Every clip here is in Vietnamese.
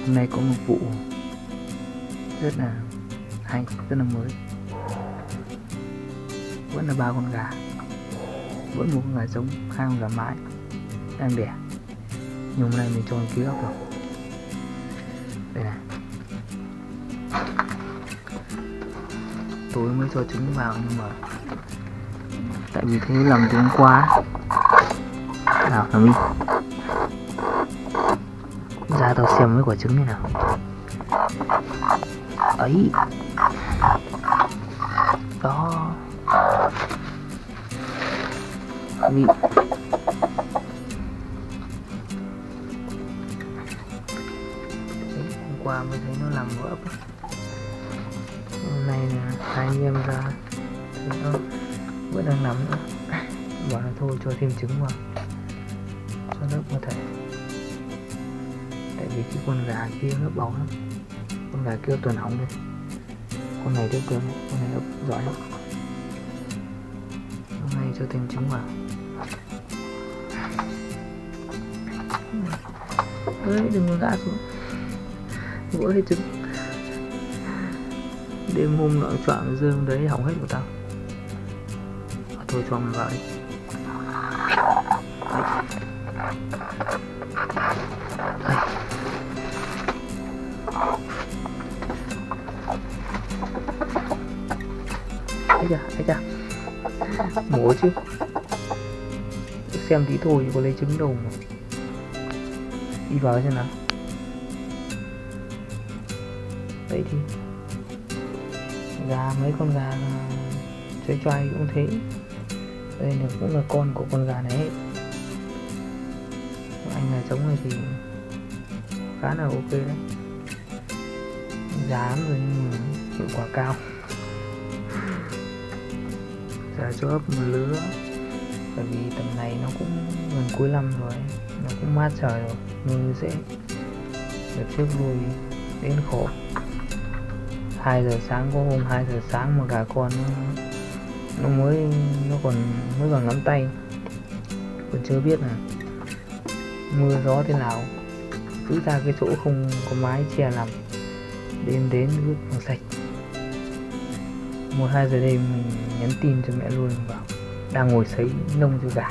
Hôm nay có một vụ rất là hay, rất là mới. Vẫn là 3 con gà, vẫn một con gà giống, 2 con gà mái đang đẻ. Nhưng hôm nay mình cho con kia ấp rồi. Đây này, tối mới cho trứng vào, nhưng mà tại vì thế làm từ hôm qua. Nào thằng My, ra tao xem mấy quả trứng này nào. Ấy đó, My. Hôm qua mới thấy nó làm vỡ. Hôm nay là hai anh em ra thấy nó vẫn đang nằm nữa. Bảo là thôi cho thêm trứng vào cho nó có thể, tại vì cái con gà kia nó bóng lắm. Con gà kia tuần hỏng rồi, con này tiếp cường, con này nó giỏi lắm. Hôm nay cho thêm trứng vào. Ơi đừng có ngã xuống, vỡ hết trứng. Đêm hôm nọ choạng rơi đấy hỏng hết của tao. Thôi cho mình vào đi. Ấy da, mổ chứ. Xem tí thôi có lấy trứng đâu mà. Đi vào xem nào. Đấy thì gà, mấy con gà choai choai cũng thế. Đây là cũng là con của con gà này. Anh gà trống này thì khá là ok đấy, giá rồi nhưng mà hiệu quả cao. Giá cho ấp một lứa, bởi vì tầm này nó cũng gần cuối năm rồi, nó cũng mát trời rồi, nuôi dễ. Đợt trước nuôi đến khổ. 2 giờ sáng, có hôm 2 giờ sáng mà gà con nó còn nắm tay, còn chưa biết là mưa gió thế nào, cứ ra cái chỗ không có mái che nằm, đêm đến vứt bằng sạch. 1-2 giờ đêm mình nhắn tin cho mẹ luôn, bảo đang ngồi sấy nông cho gà.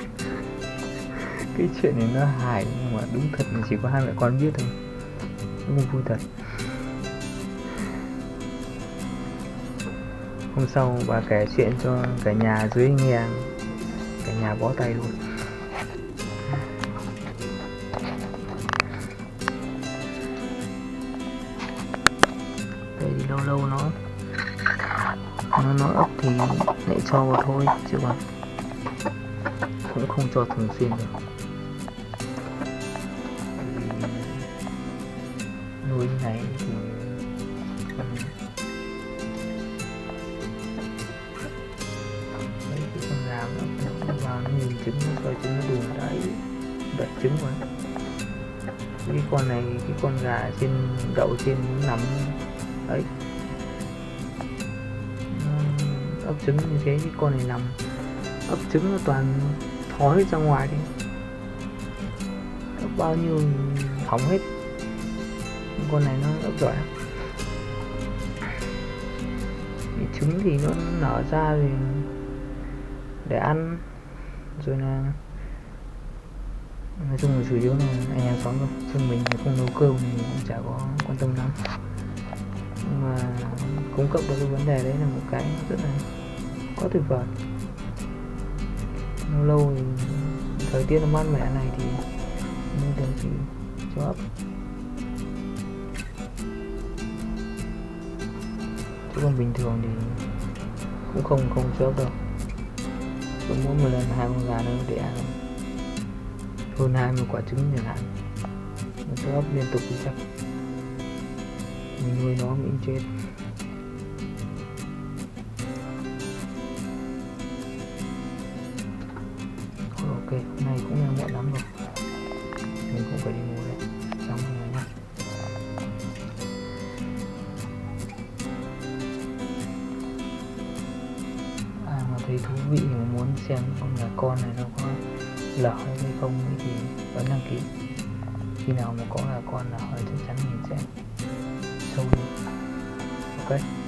Cái chuyện này nó hài nhưng mà đúng thật là chỉ có hai mẹ con biết thôi, đúng vui thật. Hôm sau bà kể chuyện cho cả nhà dưới nghe, cả nhà bó tay luôn. Đây thì lâu lâu nó ấp thì lại cho vào thôi, chứ còn cũng không cho thường xuyên được. Nuôi như này thì mấy cái con gà nó vào nó nhìn trứng, nó coi trứng nó đùn đấy, đợi trứng quá. Cái con này, cái con gà trên đậu trên nằm đấy, ấp trứng như thế. Cái con này nằm ấp trứng nó toàn thói ra ngoài đi, ấp bao nhiêu hỏng hết. Con này nó ấp giỏi lắm. Trứng thì nó nở ra thì để ăn rồi, là nói chung là chủ yếu là anh em xóm thôi, chứ mình không nấu cơm thì mình cũng chả có quan tâm lắm. Nhưng mà cung cấp được cái vấn đề đấy là một cái rất là có tuyệt vời. Lâu lâu thì thời tiết nó mát mẻ này thì nuôi được thì cho ấp, chứ còn bình thường thì cũng không cho ấp đâu. Cứ mỗi một lần 2 con gà nó đẻ hơn 20 quả trứng chẳng hạn, nó cho ấp liên tục thì chắc mình nuôi nó mình chết. Ok, hôm nay cũng là muộn lắm rồi, mình cũng phải đi ngủ đây, xong rồi nhá. Mà thấy thú vị mà muốn xem con gà con này nó có lở hay không thì vẫn đăng ký. Khi nào mà có gà con nào chắc chắn mình sẽ ok.